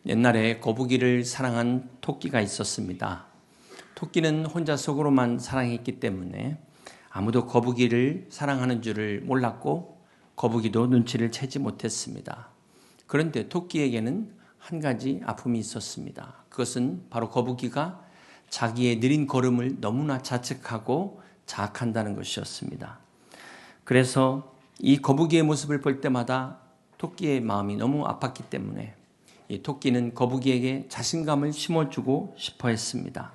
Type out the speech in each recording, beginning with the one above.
옛날에 거북이를 사랑한 토끼가 있었습니다. 토끼는 혼자 속으로만 사랑했기 때문에 아무도 거북이를 사랑하는 줄을 몰랐고 거북이도 눈치를 채지 못했습니다. 그런데 토끼에게는 한 가지 아픔이 있었습니다. 그것은 바로 거북이가 자기의 느린 걸음을 너무나 자책하고 자학한다는 것이었습니다. 그래서 이 거북이의 모습을 볼 때마다 토끼의 마음이 너무 아팠기 때문에 이 토끼는 거북이에게 자신감을 심어주고 싶어 했습니다.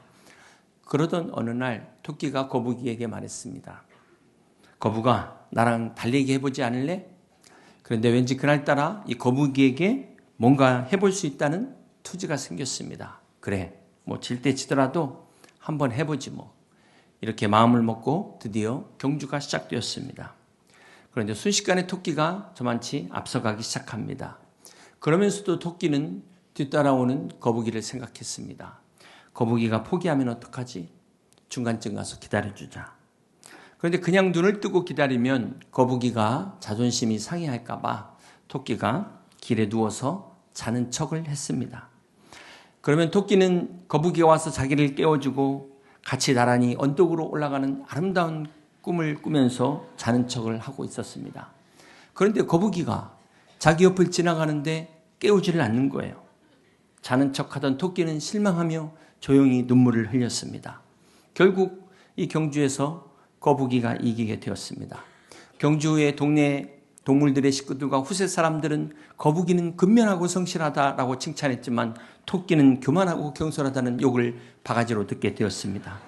그러던 어느 날 토끼가 거북이에게 말했습니다. 거북아, 나랑 달리기 해보지 않을래? 그런데 왠지 그날따라 이 거북이에게 뭔가 해볼 수 있다는 투지가 생겼습니다. 그래, 뭐 질 때 지더라도 한번 해보지 뭐. 이렇게 마음을 먹고 드디어 경주가 시작되었습니다. 그런데 순식간에 토끼가 저만치 앞서가기 시작합니다. 그러면서도 토끼는 뒤따라오는 거북이를 생각했습니다. 거북이가 포기하면 어떡하지? 중간쯤 가서 기다려주자. 그런데 그냥 눈을 뜨고 기다리면 거북이가 자존심이 상해할까 봐 토끼가 길에 누워서 자는 척을 했습니다. 그러면 토끼는 거북이가 와서 자기를 깨워주고 같이 나란히 언덕으로 올라가는 아름다운 꿈을 꾸면서 자는 척을 하고 있었습니다. 그런데 거북이가 자기 옆을 지나가는데 깨우지를 않는 거예요. 자는 척하던 토끼는 실망하며 조용히 눈물을 흘렸습니다. 결국 이 경주에서 거북이가 이기게 되었습니다. 경주의 동네 동물들의 식구들과 후세 사람들은 거북이는 근면하고 성실하다라고 칭찬했지만 토끼는 교만하고 경솔하다는 욕을 바가지로 듣게 되었습니다.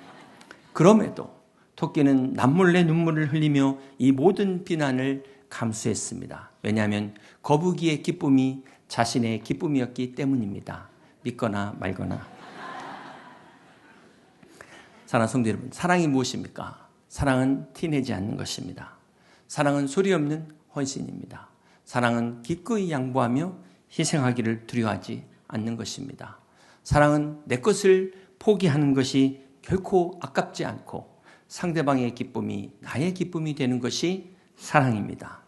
그럼에도 토끼는 남몰래 눈물을 흘리며 이 모든 비난을 감수했습니다. 왜냐하면 거북이의 기쁨이 자신의 기쁨이었기 때문입니다. 믿거나 말거나. 사랑하는 성도 여러분, 사랑이 무엇입니까? 사랑은 티내지 않는 것입니다. 사랑은 소리 없는 헌신입니다. 사랑은 기꺼이 양보하며 희생하기를 두려워하지 않는 것입니다. 사랑은 내 것을 포기하는 것이 결코 아깝지 않고 상대방의 기쁨이 나의 기쁨이 되는 것이 사랑입니다.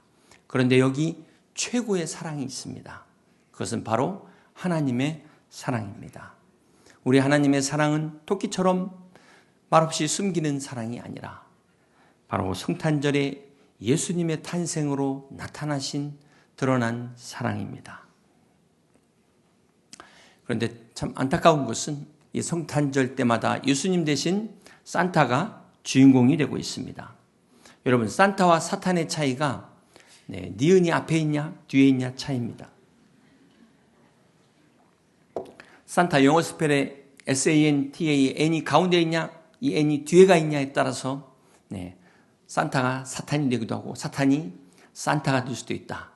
그런데 여기 최고의 사랑이 있습니다. 그것은 바로 하나님의 사랑입니다. 우리 하나님의 사랑은 토끼처럼 말없이 숨기는 사랑이 아니라 바로 성탄절에 예수님의 탄생으로 나타나신 드러난 사랑입니다. 그런데 참 안타까운 것은 이 성탄절 때마다 예수님 대신 산타가 주인공이 되고 있습니다. 여러분, 산타와 사탄의 차이가 니은이 앞에 있냐 뒤에 있냐 차이입니다. 산타 영어 스펠의 SANTA, N이 가운데 있냐 이 N이 뒤에가 있냐에 따라서 산타가 사탄이 되기도 하고 사탄이 산타가 될 수도 있다.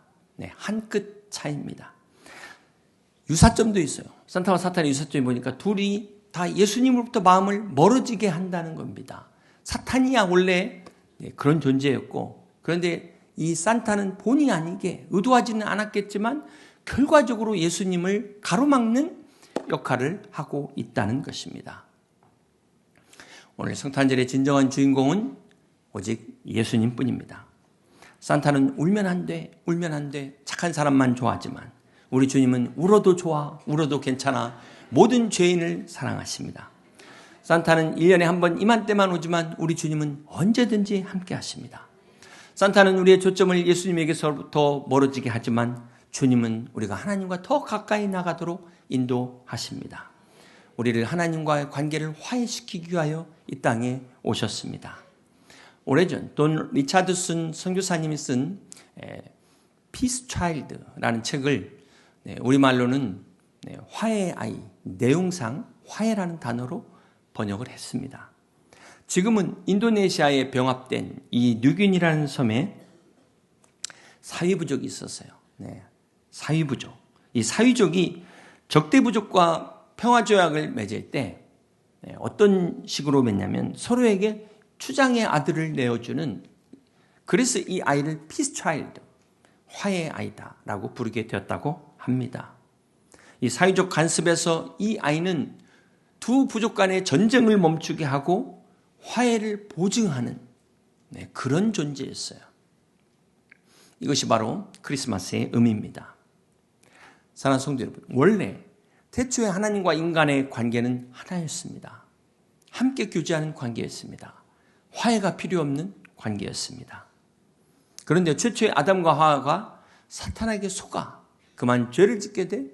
한 끗 차이입니다. 유사점도 있어요. 산타와 사탄의 유사점이 보니까 둘이 다 예수님으로부터 마음을 멀어지게 한다는 겁니다. 사탄이야 원래 그런 존재였고, 그런데 이 산타는 본의 아니게 의도하지는 않았겠지만 결과적으로 예수님을 가로막는 역할을 하고 있다는 것입니다. 오늘 성탄절의 진정한 주인공은 오직 예수님뿐입니다. 산타는 울면 안 돼, 울면 안 돼, 착한 사람만 좋아하지만 우리 주님은 울어도 좋아, 울어도 괜찮아, 모든 죄인을 사랑하십니다. 산타는 1년에 한 번 이맘때만 오지만 우리 주님은 언제든지 함께 하십니다. 산타는 우리의 초점을 예수님에게서부터 멀어지게 하지만 주님은 우리가 하나님과 더 가까이 나가도록 인도하십니다. 우리를 하나님과의 관계를 화해시키기 위하여 이 땅에 오셨습니다. 오래전 돈 리차드슨 선교사님이 쓴 Peace Child라는 책을 우리말로는 화해의 아이, 내용상 화해라는 단어로 번역을 했습니다. 지금은 인도네시아에 병합된 이 뉴기니라는 섬에 사위부족이 있었어요. 사위부족. 이 사위족이 적대부족과 평화조약을 맺을 때 어떤 식으로 맺냐면 서로에게 추장의 아들을 내어주는, 그래서 이 아이를 Peace Child, 화해의 아이다라고 부르게 되었다고 합니다. 이 사회적 간섭에서 이 아이는 두 부족 간의 전쟁을 멈추게 하고 화해를 보증하는 그런 존재였어요. 이것이 바로 크리스마스의 의미입니다. 사랑하는 성도 여러분, 원래 태초에 하나님과 인간의 관계는 하나였습니다. 함께 교제하는 관계였습니다. 화해가 필요 없는 관계였습니다. 그런데 최초의 아담과 하와가 사탄에게 속아 그만 죄를 짓게 돼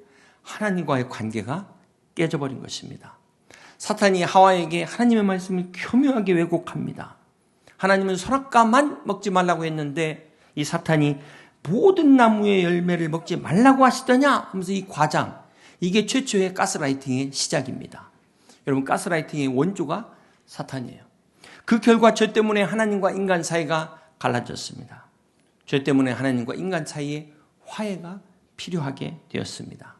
하나님과의 관계가 깨져버린 것입니다. 사탄이 하와에게 하나님의 말씀을 교묘하게 왜곡합니다. 하나님은 선악과만 먹지 말라고 했는데 이 사탄이 모든 나무의 열매를 먹지 말라고 하시더냐 하면서 이 과장, 이게 최초의 가스라이팅의 시작입니다. 여러분, 가스라이팅의 원조가 사탄이에요. 그 결과 죄 때문에 하나님과 인간 사이가 갈라졌습니다. 죄 때문에 하나님과 인간 사이에 화해가 필요하게 되었습니다.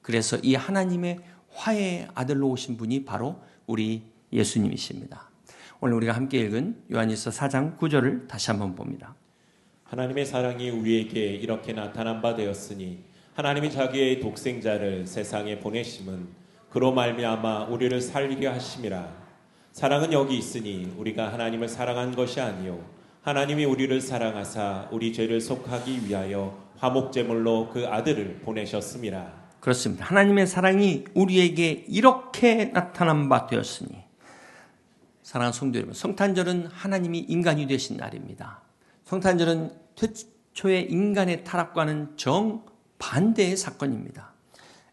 그래서 이 하나님의 화해의 아들로 오신 분이 바로 우리 예수님이십니다. 오늘 우리가 함께 읽은 요한일서 4장 9절을 다시 한번 봅니다. 하나님의 사랑이 우리에게 이렇게 나타난 바 되었으니 하나님이 자기의 독생자를 세상에 보내심은 그로 말미암아 우리를 살리려 하심이라. 사랑은 여기 있으니 우리가 하나님을 사랑한 것이 아니요 하나님이 우리를 사랑하사 우리 죄를 속하기 위하여 화목제물로 그 아들을 보내셨음이라. 그렇습니다. 하나님의 사랑이 우리에게 이렇게 나타난 바 되었으니. 사랑하는 성도 여러분, 성탄절은 하나님이 인간이 되신 날입니다. 성탄절은 최초의 인간의 타락과는 정반대의 사건입니다.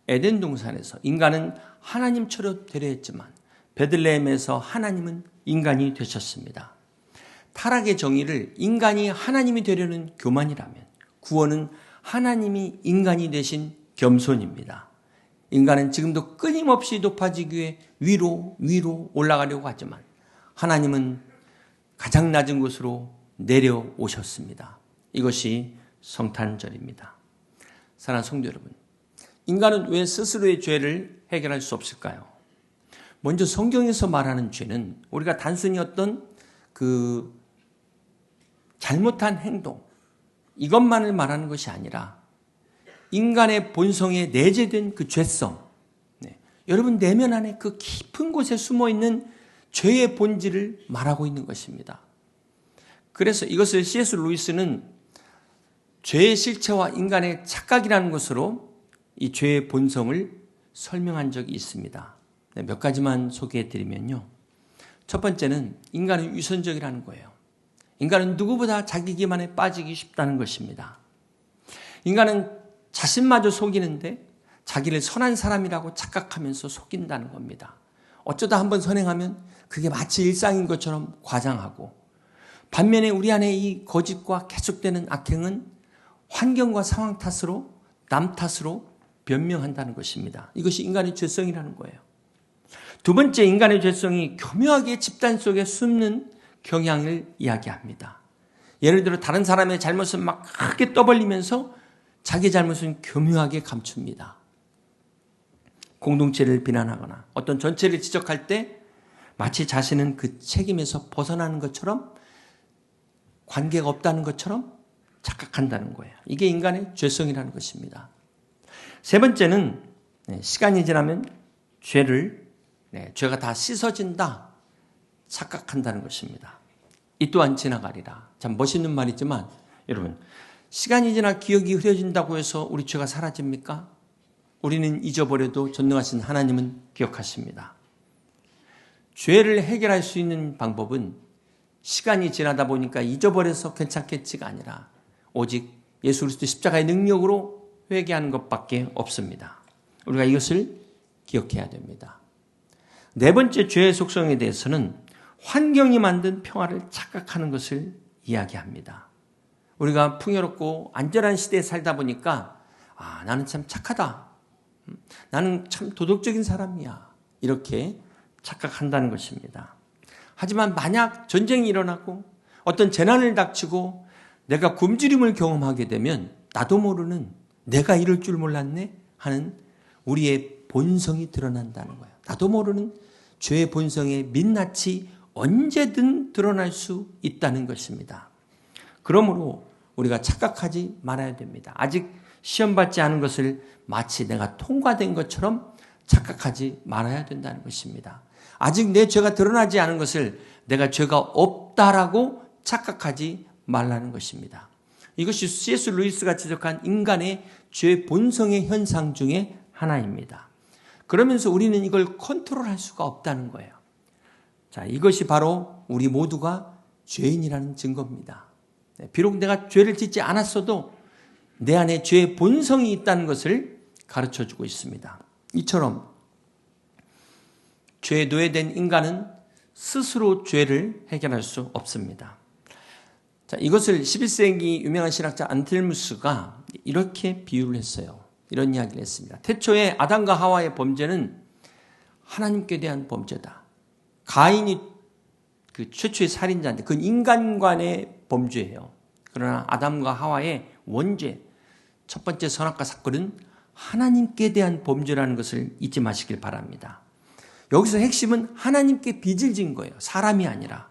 에덴 동산에서 인간은 하나님처럼 되려 했지만 베들레헴에서 하나님은 인간이 되셨습니다. 타락의 정의를 인간이 하나님이 되려는 교만이라면 구원은 하나님이 인간이 되신 겸손입니다. 인간은 지금도 끊임없이 높아지기 위해 위로 올라가려고 하지만 하나님은 가장 낮은 곳으로 내려오셨습니다. 이것이 성탄절입니다. 사랑하는 성도 여러분, 인간은 왜 스스로의 죄를 해결할 수 없을까요? 먼저 성경에서 말하는 죄는 우리가 단순히 어떤 잘못한 행동, 이것만을 말하는 것이 아니라 인간의 본성에 내재된 그 죄성, 여러분 내면 안에 그 깊은 곳에 숨어있는 죄의 본질을 말하고 있는 것입니다. 그래서 이것을 C.S. 루이스는 죄의 실체와 인간의 착각이라는 것으로 이 죄의 본성을 설명한 적이 있습니다. 몇 가지만 소개해드리면요. 첫 번째는 인간은 위선적이라는 거예요. 인간은 누구보다 자기 기만에 빠지기 쉽다는 것입니다. 인간은 자신마저 속이는데 자기를 선한 사람이라고 착각하면서 속인다는 겁니다. 어쩌다 한번 선행하면 그게 마치 일상인 것처럼 과장하고, 반면에 우리 안에 이 거짓과 계속되는 악행은 환경과 상황 탓으로, 남 탓으로 변명한다는 것입니다. 이것이 인간의 죄성이라는 거예요. 두 번째, 인간의 죄성이 교묘하게 집단 속에 숨는 경향을 이야기합니다. 예를 들어 다른 사람의 잘못은 막 크게 떠벌리면서 자기 잘못은 교묘하게 감춥니다. 공동체를 비난하거나 어떤 전체를 지적할 때 마치 자신은 그 책임에서 벗어나는 것처럼, 관계가 없다는 것처럼 착각한다는 거예요. 이게 인간의 죄성이라는 것입니다. 세 번째는 시간이 지나면 죄가 다 씻어진다 착각한다는 것입니다. 이 또한 지나가리라. 참 멋있는 말이지만 여러분, 시간이 지나 기억이 흐려진다고 해서 우리 죄가 사라집니까? 우리는 잊어버려도 전능하신 하나님은 기억하십니다. 죄를 해결할 수 있는 방법은 시간이 지나다 보니까 잊어버려서 괜찮겠지가 아니라 오직 예수 그리스도 십자가의 능력으로 회개하는 것밖에 없습니다. 우리가 이것을 기억해야 됩니다. 네 번째, 죄의 속성에 대해서는 환경이 만든 평화를 착각하는 것을 이야기합니다. 우리가 풍요롭고 안전한 시대에 살다 보니까 나는 참 착하다, 나는 참 도덕적인 사람이야, 이렇게 착각한다는 것입니다. 하지만 만약 전쟁이 일어나고 어떤 재난을 닥치고 내가 굶주림을 경험하게 되면 나도 모르는 내가 이럴 줄 몰랐네 하는 우리의 본성이 드러난다는 거예요. 나도 모르는 죄의 본성의 민낯이 언제든 드러날 수 있다는 것입니다. 그러므로 우리가 착각하지 말아야 됩니다. 아직 시험 받지 않은 것을 마치 내가 통과된 것처럼 착각하지 말아야 된다는 것입니다. 아직 내 죄가 드러나지 않은 것을 내가 죄가 없다라고 착각하지 말라는 것입니다. 이것이 C.S. 루이스가 지적한 인간의 죄 본성의 현상 중에 하나입니다. 그러면서 우리는 이걸 컨트롤할 수가 없다는 거예요. 자, 이것이 바로 우리 모두가 죄인이라는 증거입니다. 비록 내가 죄를 짓지 않았어도 내 안에 죄의 본성이 있다는 것을 가르쳐주고 있습니다. 이처럼 죄에 노예된 인간은 스스로 죄를 해결할 수 없습니다. 자, 이것을 11세기 유명한 신학자 안텔무스가 이렇게 비유를 했어요. 이런 이야기를 했습니다. 태초에 아담과 하와의 범죄는 하나님께 대한 범죄다. 가인이 그 최초의 살인자인데 그건 인간 간의 범죄예요. 그러나 아담과 하와의 원죄, 첫 번째 선악과 사건은 하나님께 대한 범죄라는 것을 잊지 마시길 바랍니다. 여기서 핵심은 하나님께 빚을 진 거예요. 사람이 아니라.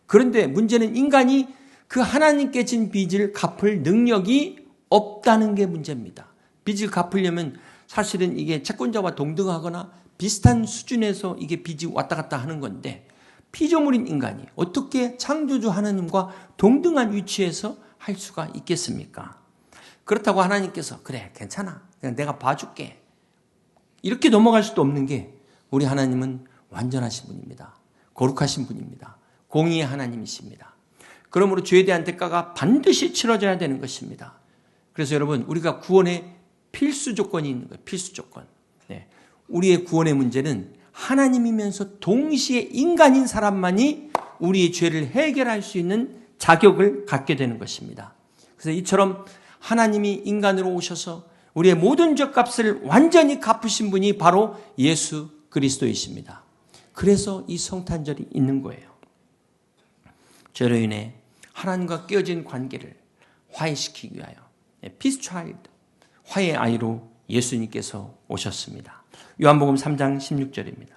그런데 문제는 인간이 그 하나님께 진 빚을 갚을 능력이 없다는 게 문제입니다. 빚을 갚으려면 사실은 이게 채권자와 동등하거나 비슷한 수준에서 이게 빚이 왔다 갔다 하는 건데 피조물인 인간이 어떻게 창조주 하나님과 동등한 위치에서 할 수가 있겠습니까? 그렇다고 하나님께서 그래 괜찮아 그냥 내가 봐줄게 이렇게 넘어갈 수도 없는 게 우리 하나님은 완전하신 분입니다. 거룩하신 분입니다. 공의의 하나님이십니다. 그러므로 죄에 대한 대가가 반드시 치러져야 되는 것입니다. 그래서 여러분 우리가 구원의 필수 조건이 있는 거예요. 필수 조건. 네. 우리의 구원의 문제는 하나님이면서 동시에 인간인 사람만이 우리의 죄를 해결할 수 있는 자격을 갖게 되는 것입니다. 그래서 이처럼 하나님이 인간으로 오셔서 우리의 모든 죄값을 완전히 갚으신 분이 바로 예수 그리스도이십니다. 그래서 이 성탄절이 있는 거예요. 죄로 인해 하나님과 깨어진 관계를 화해시키기 위하여 피스 차일드, 화해의 아이로 예수님께서 오셨습니다. 요한복음 3장 16절입니다.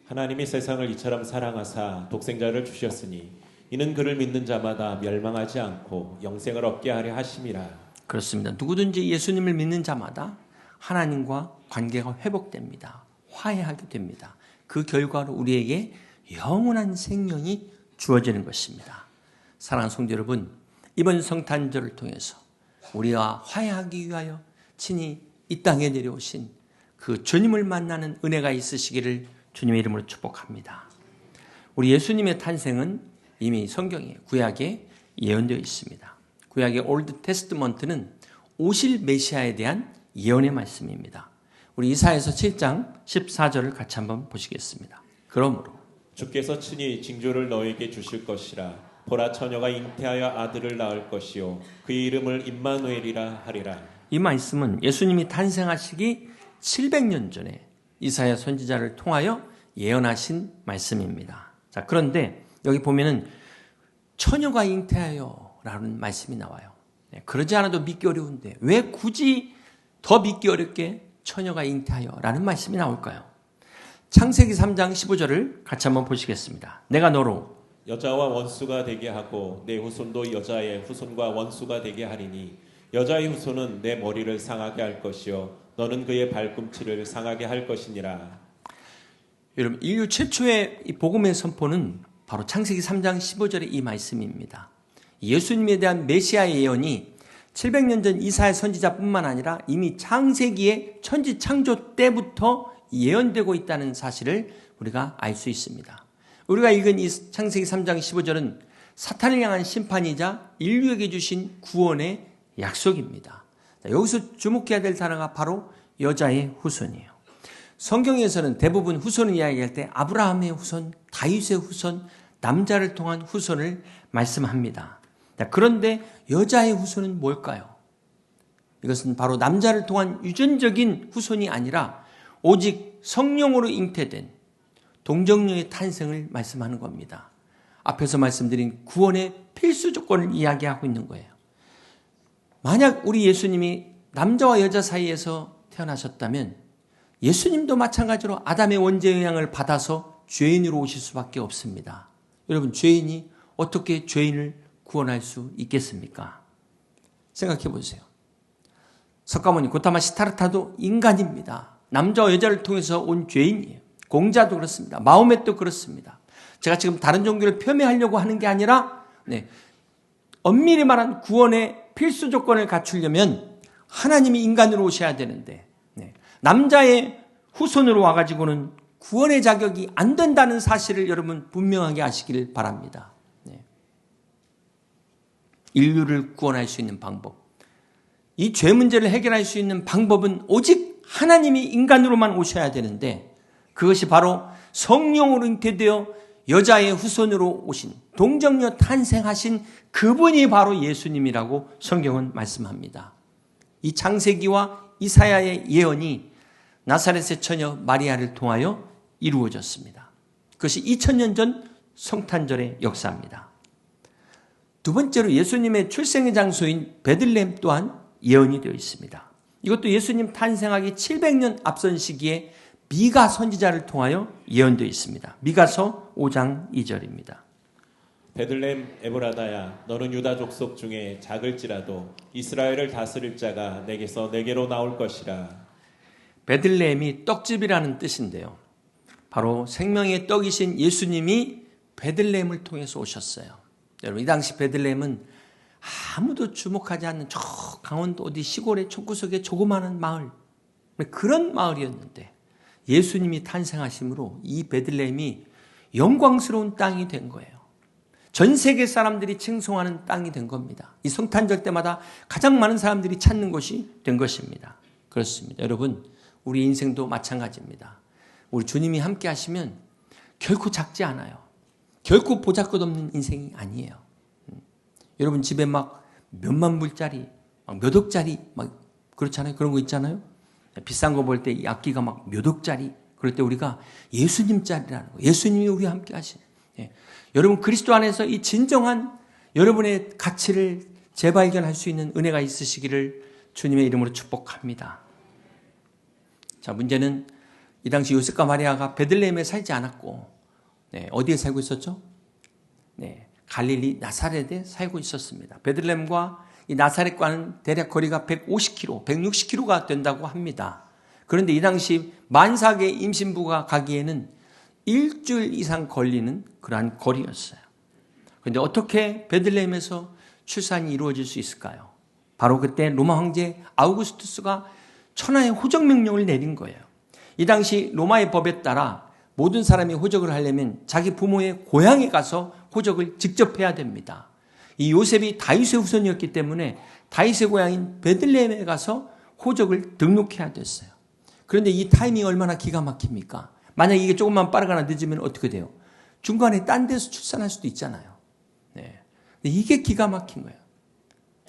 하나님이 세상을 이처럼 사랑하사 독생자를 주셨으니 이는 그를 믿는 자마다 멸망하지 않고 영생을 얻게 하려 하심이라. 그렇습니다. 누구든지 예수님을 믿는 자마다 하나님과 관계가 회복됩니다. 화해하게 됩니다. 그 결과로 우리에게 영원한 생명이 주어지는 것입니다. 사랑하는 성도 여러분, 이번 성탄절을 통해서 우리와 화해하기 위하여 친히 이 땅에 내려오신 그 주님을 만나는 은혜가 있으시기를 주님의 이름으로 축복합니다. 우리 예수님의 탄생은 이미 성경에 구약에 예언되어 있습니다. 구약의 올드 테스트먼트는 오실 메시아에 대한 예언의 말씀입니다. 우리 이사야서 7장 14절을 같이 한번 보시겠습니다. 그러므로 주께서 친히 징조를 너에게 주실 것이라. 보라 처녀가 잉태하여 아들을 낳을 것이요 그의 이름을 임마누엘이라 하리라. 이 말씀은 예수님이 탄생하시기 700년 전에 이사야 선지자를 통하여 예언하신 말씀입니다. 자, 그런데 여기 보면은 처녀가 잉태하여 라는 말씀이 나와요. 그러지 않아도 믿기 어려운데 왜 굳이 더 믿기 어렵게 처녀가 잉태하여 라는 말씀이 나올까요? 창세기 3장 15절을 같이 한번 보시겠습니다. 내가 너로 여자와 원수가 되게 하고 내 후손도 여자의 후손과 원수가 되게 하리니 여자의 후손은 내 머리를 상하게 할 것이요 너는 그의 발꿈치를 상하게 할 것이니라. 여러분 인류 최초의 이 복음의 선포는 바로 창세기 3장 15절의 이 말씀입니다. 예수님에 대한 메시아의 예언이 700년 전 이사야 선지자뿐만 아니라 이미 창세기의 천지 창조 때부터 예언되고 있다는 사실을 우리가 알 수 있습니다. 우리가 읽은 이 창세기 3장 15절은 사탄을 향한 심판이자 인류에게 주신 구원의 약속입니다. 여기서 주목해야 될 단어가 바로 여자의 후손이에요. 성경에서는 대부분 후손을 이야기할 때 아브라함의 후손, 다윗의 후손, 남자를 통한 후손을 말씀합니다. 그런데 여자의 후손은 뭘까요? 이것은 바로 남자를 통한 유전적인 후손이 아니라 오직 성령으로 잉태된 동정녀의 탄생을 말씀하는 겁니다. 앞에서 말씀드린 구원의 필수 조건을 이야기하고 있는 거예요. 만약 우리 예수님이 남자와 여자 사이에서 태어나셨다면 예수님도 마찬가지로 아담의 원죄 영향을 받아서 죄인으로 오실 수밖에 없습니다. 여러분, 죄인이 어떻게 죄인을 구원할 수 있겠습니까? 생각해 보세요. 석가모니 고타마 시타르타도 인간입니다. 남자와 여자를 통해서 온 죄인이에요. 공자도 그렇습니다. 마호멧도 그렇습니다. 제가 지금 다른 종교를 폄훼하려고 하는 게 아니라 엄밀히 말한 구원의 필수 조건을 갖추려면 하나님이 인간으로 오셔야 되는데 남자의 후손으로 와가지고는 구원의 자격이 안 된다는 사실을 여러분 분명하게 아시길 바랍니다. 네. 인류를 구원할 수 있는 방법, 이 죄 문제를 해결할 수 있는 방법은 오직 하나님이 인간으로만 오셔야 되는데, 그것이 바로 성령으로 잉태되어 여자의 후손으로 오신, 동정녀 탄생하신 그분이 바로 예수님이라고 성경은 말씀합니다. 이 창세기와 이사야의 예언이 나사렛의 처녀 마리아를 통하여 이루어졌습니다. 그것이 2000년 전 성탄절의 역사입니다. 두 번째로 예수님의 출생의 장소인 베들레헴 또한 예언이 되어 있습니다. 이것도 예수님 탄생하기 700년 앞선 시기에 미가 선지자를 통하여 예언되어 있습니다. 미가서 5장 2절입니다. 베들레헴 에브라다야, 너는 유다 족속 중에 작을지라도 이스라엘을 다스릴 자가 내게서 내게로 나올 것이라. 베들레헴이 떡집이라는 뜻인데요, 바로 생명의 떡이신 예수님이 베들레헴을 통해서 오셨어요. 여러분, 이 당시 베들레헴은 아무도 주목하지 않는 저 강원도 어디 시골의 촌구석의 조그마한 마을, 그런 마을이었는데 예수님이 탄생하심으로 이 베들레헴이 영광스러운 땅이 된 거예요. 전 세계 사람들이 칭송하는 땅이 된 겁니다. 이 성탄절 때마다 가장 많은 사람들이 찾는 곳이 된 것입니다. 그렇습니다. 여러분, 우리 인생도 마찬가지입니다. 우리 주님이 함께 하시면 결코 작지 않아요. 결코 보잘것없는 인생이 아니에요. 여러분 집에 막 몇만 불짜리, 막 몇 억짜리 막 그렇잖아요. 그런 거 있잖아요. 비싼 거 볼 때 이 악기가 막 몇 억짜리, 그럴 때 우리가 예수님 짤이라는 거, 예수님이 우리와 함께 하시는. 예. 여러분 그리스도 안에서 이 진정한 여러분의 가치를 재발견할 수 있는 은혜가 있으시기를 주님의 이름으로 축복합니다. 자, 문제는 이 당시 요셉과 마리아가 베들레헴에 살지 않았고, 네, 어디에 살고 있었죠? 네, 갈릴리 나사렛에 살고 있었습니다. 베들레헴과 이 나사렛과는 대략 거리가 150km, 160km가 된다고 합니다. 그런데 이 당시 만삭의 임신부가 가기에는 일주일 이상 걸리는 그러한 거리였어요. 그런데 어떻게 베들레헴에서 출산이 이루어질 수 있을까요? 바로 그때 로마 황제 아우구스투스가 천하의 호적 명령을 내린 거예요. 이 당시 로마의 법에 따라 모든 사람이 호적을 하려면 자기 부모의 고향에 가서 호적을 직접 해야 됩니다. 이 요셉이 다윗의 후손이었기 때문에 다윗의 고향인 베들레헴에 가서 호적을 등록해야 됐어요. 그런데 이 타이밍이 얼마나 기가 막힙니까? 만약 이게 조금만 빠르거나 늦으면 어떻게 돼요? 중간에 딴 데서 출산할 수도 있잖아요. 네. 이게 기가 막힌 거예요.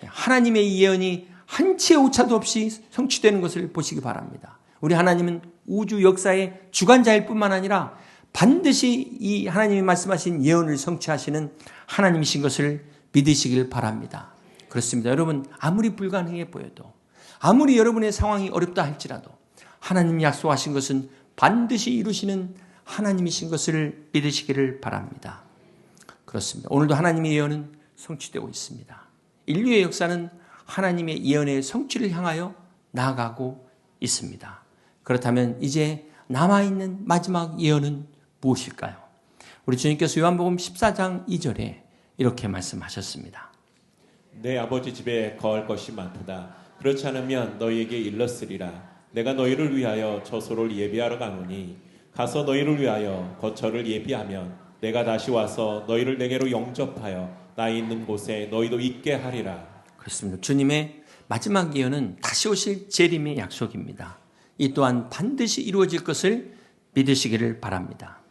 하나님의 이 예언이 한치의 오차도 없이 성취되는 것을 보시기 바랍니다. 우리 하나님은 우주 역사의 주관자일 뿐만 아니라 반드시 이 하나님이 말씀하신 예언을 성취하시는 하나님이신 것을 믿으시길 바랍니다. 그렇습니다. 여러분, 아무리 불가능해 보여도, 아무리 여러분의 상황이 어렵다 할지라도 하나님이 약속하신 것은 반드시 이루시는 하나님이신 것을 믿으시기를 바랍니다. 그렇습니다. 오늘도 하나님의 예언은 성취되고 있습니다. 인류의 역사는 하나님의 예언의 성취를 향하여 나아가고 있습니다. 그렇다면 이제 남아있는 마지막 예언은 무엇일까요? 우리 주님께서 요한복음 14장 2절에 이렇게 말씀하셨습니다. 내 아버지 집에 거할 것이 많도다. 그렇지 않으면 너희에게 일렀으리라. 내가 너희를 위하여 처소를 예비하러 가노니 가서 너희를 위하여 거처를 예비하면 내가 다시 와서 너희를 내게로 영접하여 나 있는 곳에 너희도 있게 하리라. 그렇습니다. 주님의 마지막 예언은 다시 오실 재림의 약속입니다. 이 또한 반드시 이루어질 것을 믿으시기를 바랍니다.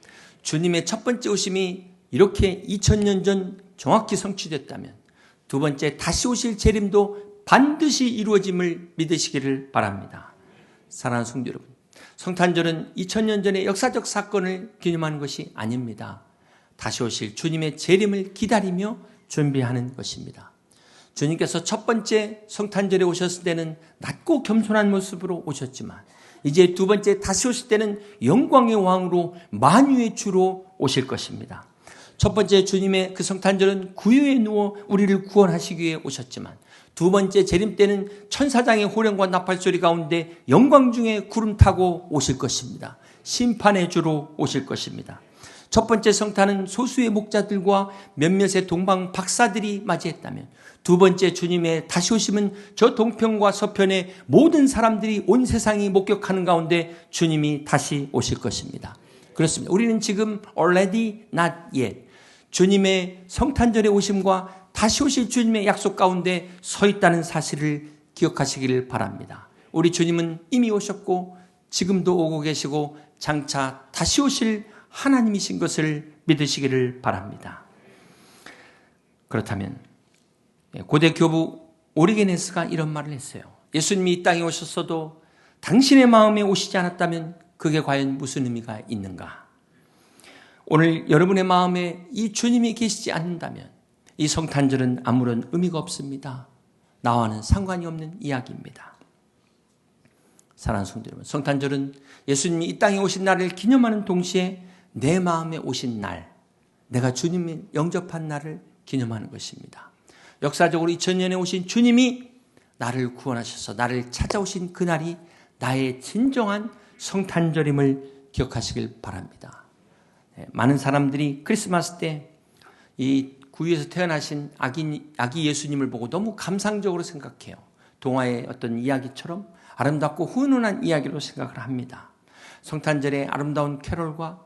주님의 첫 번째 오심이 이렇게 2000년 전 정확히 성취됐다면 두 번째 다시 오실 재림도 반드시 이루어짐을 믿으시기를 바랍니다. 사랑하는 성도 여러분, 성탄절은 2000년 전의 역사적 사건을 기념하는 것이 아닙니다. 다시 오실 주님의 재림을 기다리며 준비하는 것입니다. 주님께서 첫 번째 성탄절에 오셨을 때는 낮고 겸손한 모습으로 오셨지만 이제 두 번째 다시 오실 때는 영광의 왕으로 만유의 주로 오실 것입니다. 첫 번째 주님의 그 성탄절은 구유에 누워 우리를 구원하시기 위해 오셨지만 두 번째 재림 때는 천사장의 호령과 나팔소리 가운데 영광 중에 구름 타고 오실 것입니다. 심판의 주로 오실 것입니다. 첫 번째 성탄은 소수의 목자들과 몇몇의 동방 박사들이 맞이했다면 두 번째 주님의 다시 오심은 저 동편과 서편의 모든 사람들이 온 세상이 목격하는 가운데 주님이 다시 오실 것입니다. 그렇습니다. 우리는 지금 already not yet 주님의 성탄절의 오심과 다시 오실 주님의 약속 가운데 서 있다는 사실을 기억하시기를 바랍니다. 우리 주님은 이미 오셨고 지금도 오고 계시고 장차 다시 오실 하나님이신 것을 믿으시기를 바랍니다. 그렇다면 고대 교부 오리게네스가 이런 말을 했어요. 예수님이 이 땅에 오셨어도 당신의 마음에 오시지 않았다면 그게 과연 무슨 의미가 있는가? 오늘 여러분의 마음에 이 주님이 계시지 않는다면 이 성탄절은 아무런 의미가 없습니다. 나와는 상관이 없는 이야기입니다. 사랑하는 성도 여러분, 성탄절은 예수님이 이 땅에 오신 날을 기념하는 동시에 내 마음에 오신 날, 내가 주님을 영접한 날을 기념하는 것입니다. 역사적으로 2000년에 오신 주님이 나를 구원하셔서 나를 찾아오신 그날이 나의 진정한 성탄절임을 기억하시길 바랍니다. 많은 사람들이 크리스마스 때 이 구유에서 태어나신 아기 예수님을 보고 너무 감상적으로 생각해요. 동화의 어떤 이야기처럼 아름답고 훈훈한 이야기로 생각을 합니다. 성탄절의 아름다운 캐롤과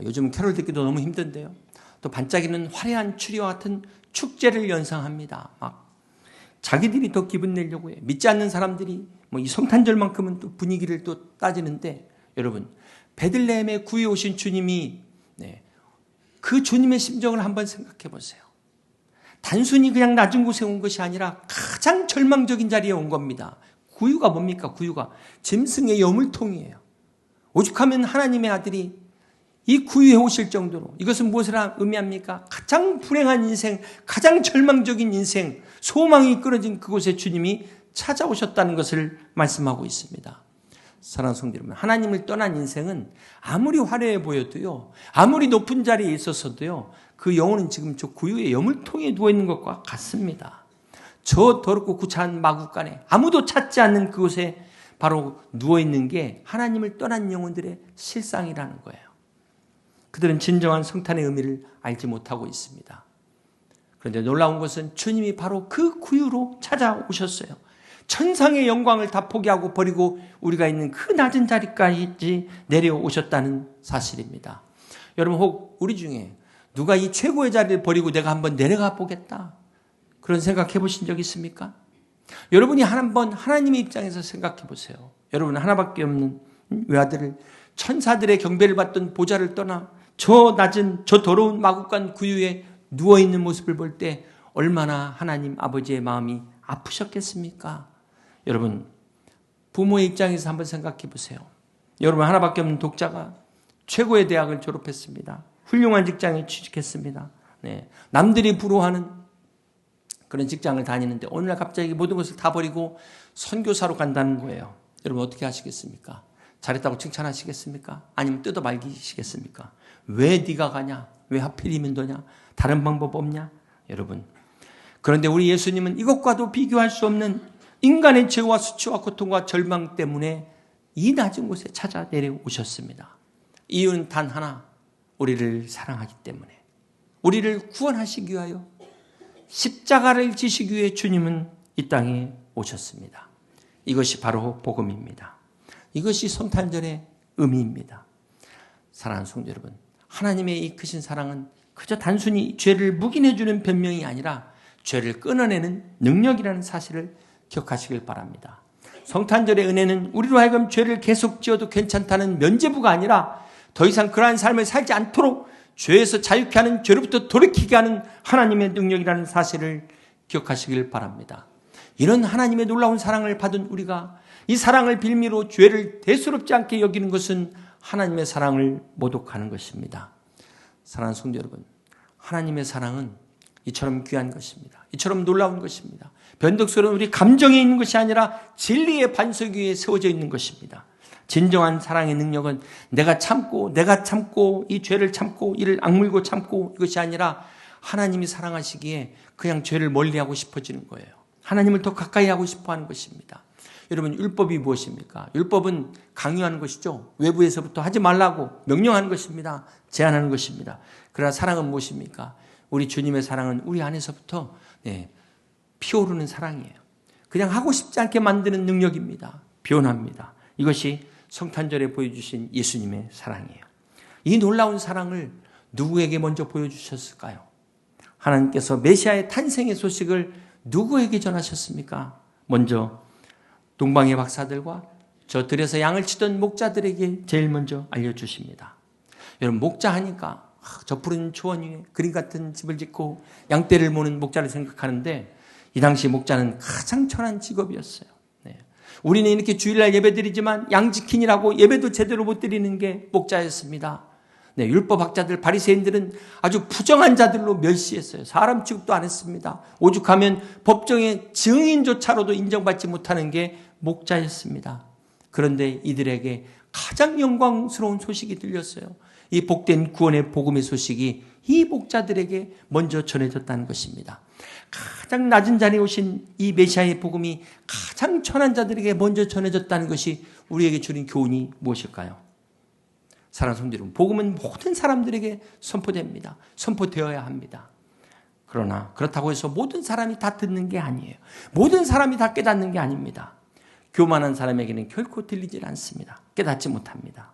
요즘 캐롤 듣기도 너무 힘든데요. 또 반짝이는 화려한 추리와 같은 축제를 연상합니다. 막 자기들이 더 기분 내려고 해요. 믿지 않는 사람들이 뭐 이 성탄절만큼은 또 분위기를 또 따지는데 여러분 베들레헴에 구해 오신 주님이 그 주님의 심정을 한번 생각해 보세요. 단순히 그냥 낮은 곳에 온 것이 아니라 가장 절망적인 자리에 온 겁니다. 구유가 뭡니까? 구유가 짐승의 여물통이에요. 오죽하면 하나님의 아들이 이 구유에 오실 정도로 이것은 무엇을 의미합니까? 가장 불행한 인생, 가장 절망적인 인생, 소망이 끊어진 그곳에 주님이 찾아오셨다는 것을 말씀하고 있습니다. 사랑하는 성도 여러분, 하나님을 떠난 인생은 아무리 화려해 보여도요, 아무리 높은 자리에 있었어도요, 그 영혼은 지금 저 구유의 여물통에 누워있는 것과 같습니다. 저 더럽고 구차한 마구간에 아무도 찾지 않는 그곳에 바로 누워있는 게 하나님을 떠난 영혼들의 실상이라는 거예요. 그들은 진정한 성탄의 의미를 알지 못하고 있습니다. 그런데 놀라운 것은 주님이 바로 그 구유로 찾아오셨어요. 천상의 영광을 다 포기하고 버리고 우리가 있는 그 낮은 자리까지 내려오셨다는 사실입니다. 여러분 혹 우리 중에 누가 이 최고의 자리를 버리고 내가 한번 내려가 보겠다 그런 생각해 보신 적 있습니까? 여러분이 한번 하나님의 입장에서 생각해 보세요. 여러분은 하나밖에 없는 외아들을 천사들의 경배를 받던 보좌를 떠나 저 낮은 저 더러운 마구간 구유에 누워있는 모습을 볼 때 얼마나 하나님 아버지의 마음이 아프셨겠습니까? 여러분 부모의 입장에서 한번 생각해 보세요. 여러분 하나밖에 없는 독자가 최고의 대학을 졸업했습니다. 훌륭한 직장에 취직했습니다. 남들이 부러워하는 그런 직장을 다니는데 어느 날 갑자기 모든 것을 다 버리고 선교사로 간다는 거예요. 여러분 어떻게 하시겠습니까? 잘했다고 칭찬하시겠습니까? 아니면 뜯어 말기시겠습니까? 왜 네가 가냐? 왜 하필이면 너냐? 다른 방법 없냐? 여러분 그런데 우리 예수님은 이것과도 비교할 수 없는 인간의 죄와 수치와 고통과 절망 때문에 이 낮은 곳에 찾아 내려오셨습니다. 이유는 단 하나, 우리를 사랑하기 때문에 우리를 구원하시기 위하여 십자가를 지시기 위해 주님은 이 땅에 오셨습니다. 이것이 바로 복음입니다. 이것이 성탄절의 의미입니다. 사랑하는 성도 여러분, 하나님의 이 크신 사랑은 그저 단순히 죄를 묵인해주는 변명이 아니라 죄를 끊어내는 능력이라는 사실을 기억하시길 바랍니다. 성탄절의 은혜는 우리로 하여금 죄를 계속 지어도 괜찮다는 면죄부가 아니라 더 이상 그러한 삶을 살지 않도록 죄에서 자유케 하는, 죄로부터 돌이키게 하는 하나님의 능력이라는 사실을 기억하시길 바랍니다. 이런 하나님의 놀라운 사랑을 받은 우리가 이 사랑을 빌미로 죄를 대수롭지 않게 여기는 것은 하나님의 사랑을 모독하는 것입니다. 사랑하는 성도 여러분, 하나님의 사랑은 이처럼 귀한 것입니다. 이처럼 놀라운 것입니다. 변덕스러운 우리 감정에 있는 것이 아니라 진리의 반석 위에 세워져 있는 것입니다. 진정한 사랑의 능력은 내가 참고 이 죄를 참고 이를 악물고 참고 이것이 아니라 하나님이 사랑하시기에 그냥 죄를 멀리하고 싶어지는 거예요. 하나님을 더 가까이 하고 싶어하는 것입니다. 여러분, 율법이 무엇입니까? 율법은 강요하는 것이죠. 외부에서부터 하지 말라고 명령하는 것입니다. 제한하는 것입니다. 그러나 사랑은 무엇입니까? 우리 주님의 사랑은 우리 안에서부터 피어오르는 사랑이에요. 그냥 하고 싶지 않게 만드는 능력입니다. 변합니다. 이것이 성탄절에 보여주신 예수님의 사랑이에요. 이 놀라운 사랑을 누구에게 먼저 보여주셨을까요? 하나님께서 메시아의 탄생의 소식을 누구에게 전하셨습니까? 먼저 동방의 박사들과 저 들에서 양을 치던 목자들에게 제일 먼저 알려주십니다. 여러분, 목자 하니까 저 푸른 초원 위에 그림 같은 집을 짓고 양떼를 모는 목자를 생각하는데 이 당시 목자는 가장 천한 직업이었어요. 우리는 이렇게 주일날 예배드리지만 양 지킨이라고 예배도 제대로 못 드리는 게 목자였습니다. 율법학자들, 바리새인들은 아주 부정한 자들로 멸시했어요. 사람 취급도 안 했습니다. 오죽하면 법정의 증인조차로도 인정받지 못하는 게 목자였습니다. 그런데 이들에게 가장 영광스러운 소식이 들렸어요. 이 복된 구원의 복음의 소식이 이 목자들에게 먼저 전해졌다는 것입니다. 가장 낮은 자리에 오신 이 메시아의 복음이 가장 천한 자들에게 먼저 전해졌다는 것이 우리에게 주는 교훈이 무엇일까요? 사랑하는 성도 여러분, 복음은 모든 사람들에게 선포됩니다. 선포되어야 합니다. 그러나 그렇다고 해서 모든 사람이 다 듣는 게 아니에요. 모든 사람이 다 깨닫는 게 아닙니다. 교만한 사람에게는 결코 들리질 않습니다. 깨닫지 못합니다.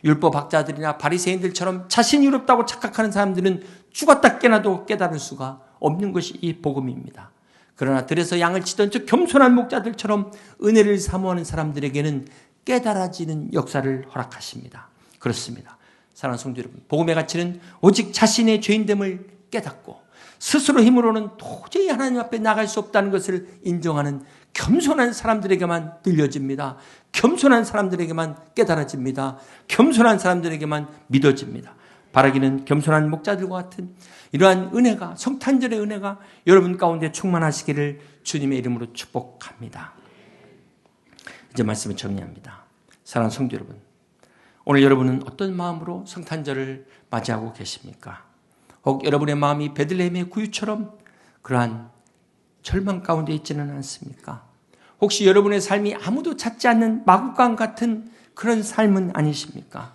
율법학자들이나 바리새인들처럼 자신이 의롭다고 착각하는 사람들은 죽었다 깨나도 깨달을 수가 없는 것이 이 복음입니다. 그러나 들에서 양을 치던 저 겸손한 목자들처럼 은혜를 사모하는 사람들에게는 깨달아지는 역사를 허락하십니다. 그렇습니다. 사랑하는 성도 여러분, 복음의 가치는 오직 자신의 죄인됨을 깨닫고 스스로 힘으로는 도저히 하나님 앞에 나갈 수 없다는 것을 인정하는 겸손한 사람들에게만 들려집니다. 겸손한 사람들에게만 깨달아집니다. 겸손한 사람들에게만 믿어집니다. 바라기는 겸손한 목자들과 같은 이러한 은혜가, 성탄절의 은혜가 여러분 가운데 충만하시기를 주님의 이름으로 축복합니다. 이제 말씀을 정리합니다. 사랑하는 성도 여러분, 오늘 여러분은 어떤 마음으로 성탄절을 맞이하고 계십니까? 혹 여러분의 마음이 베들레헴의 구유처럼 그러한 절망 가운데 있지는 않습니까? 혹시 여러분의 삶이 아무도 찾지 않는 마구간 같은 그런 삶은 아니십니까?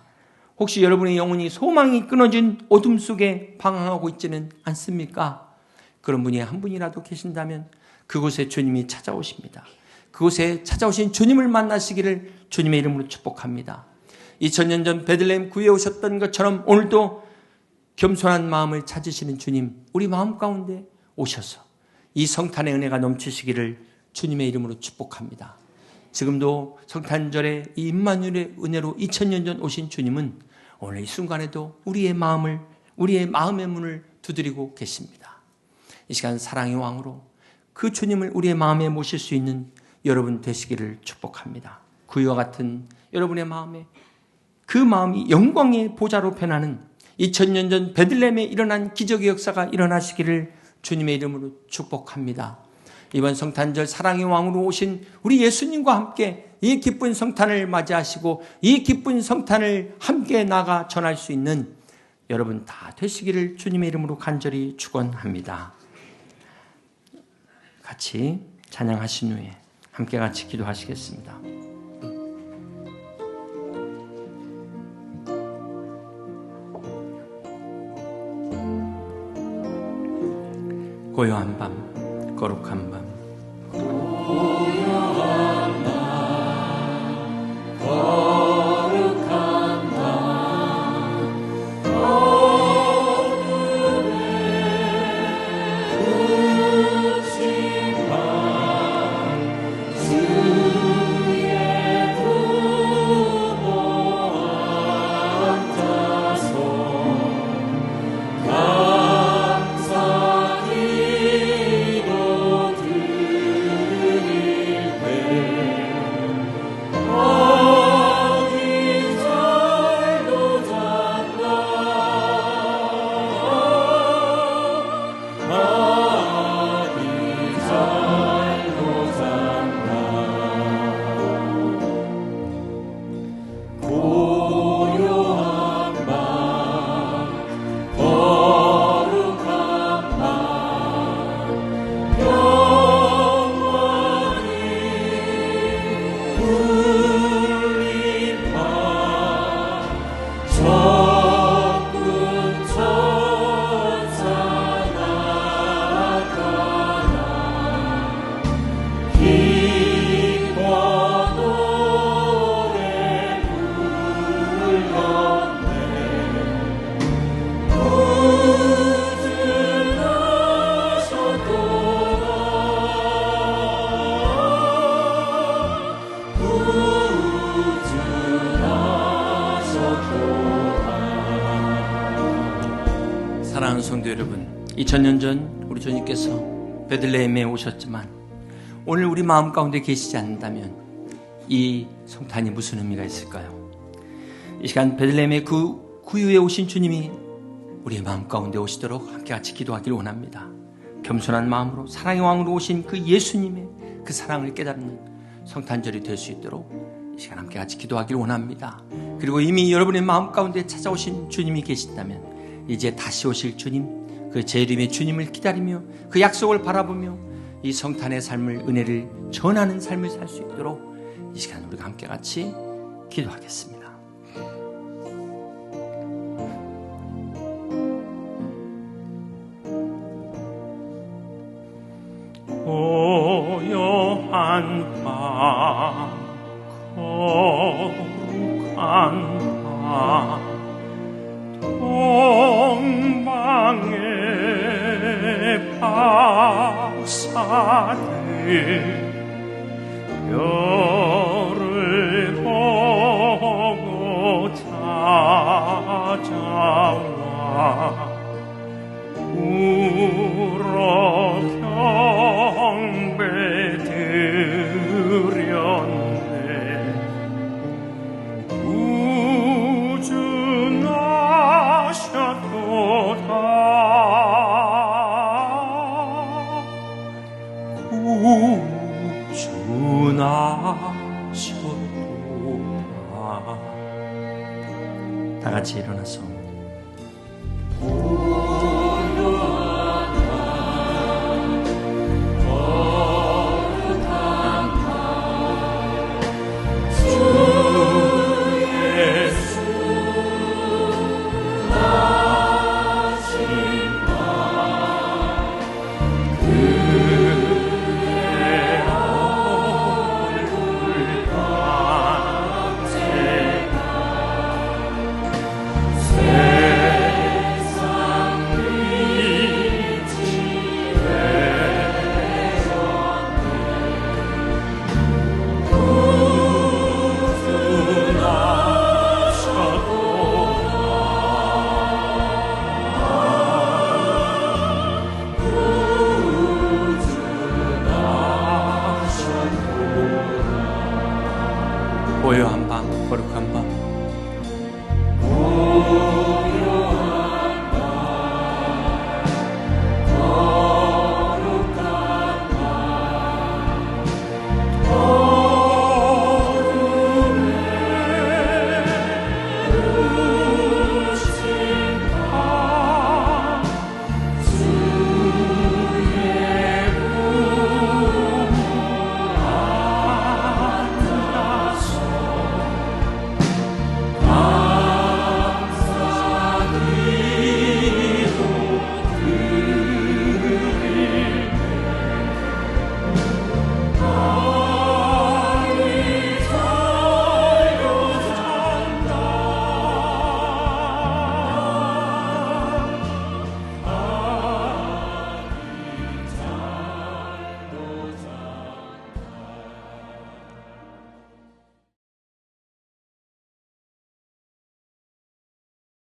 혹시 여러분의 영혼이 소망이 끊어진 어둠 속에 방황하고 있지는 않습니까? 그런 분이 한 분이라도 계신다면 그곳에 주님이 찾아오십니다. 그곳에 찾아오신 주님을 만나시기를 주님의 이름으로 축복합니다. 2000년 전 베들레헴 구유에 오셨던 것처럼 오늘도 겸손한 마음을 찾으시는 주님, 우리 마음 가운데 오셔서 이 성탄의 은혜가 넘치시기를 주님의 이름으로 축복합니다. 지금도 성탄절의 이 임마누엘의 은혜로 2000년 전 오신 주님은 오늘 이 순간에도 우리의 마음의 문을 두드리고 계십니다. 이 시간 사랑의 왕으로 그 주님을 우리의 마음에 모실 수 있는 여러분 되시기를 축복합니다. 구유와 같은 여러분의 마음에 그 마음이 영광의 보좌로 변하는 2000년 전 베들레헴에 일어난 기적의 역사가 일어나시기를 주님의 이름으로 축복합니다. 이번 성탄절 사랑의 왕으로 오신 우리 예수님과 함께 이 기쁜 성탄을 맞이하시고 이 기쁜 성탄을 함께 나가 전할 수 있는 여러분 다 되시기를 주님의 이름으로 간절히 축원합니다. 같이 찬양하신 후에 함께 같이 기도하시겠습니다. 고요한 밤, 거룩한 밤, 고요한 밤, 거룩한 밤, 어둠에 묻힌 밤, 주의 부모 앉아서 감사 기도 성도 여러분, 2000년 전 우리 주님께서 베들레헴에 오셨지만 오늘 우리 마음 가운데 계시지 않는다면 이 성탄이 무슨 의미가 있을까요? 이 시간 베들레헴의 그 구유에 오신 주님이 우리의 마음 가운데 오시도록 함께 같이 기도하기를 원합니다. 겸손한 마음으로 사랑의 왕으로 오신 그 예수님의 그 사랑을 깨닫는 성탄절이 될 수 있도록 이 시간 함께 같이 기도하기를 원합니다. 그리고 이미 여러분의 마음 가운데 찾아오신 주님이 계신다면 이제 다시 오실 주님, 그 재림의 주님을 기다리며 그 약속을 바라보며 이 성탄의 삶을, 은혜를 전하는 삶을 살 수 있도록 이 시간 우리가 함께 같이 기도하겠습니다. 고요한 밤, 거룩한 밤, 동방의 박사들 별을 보고 찾아와 울어 경배드렸네. 구주 나셨도다. 구주 나셨도다. 다 같이 일어나서 고요한 밤, 거룩한 밤,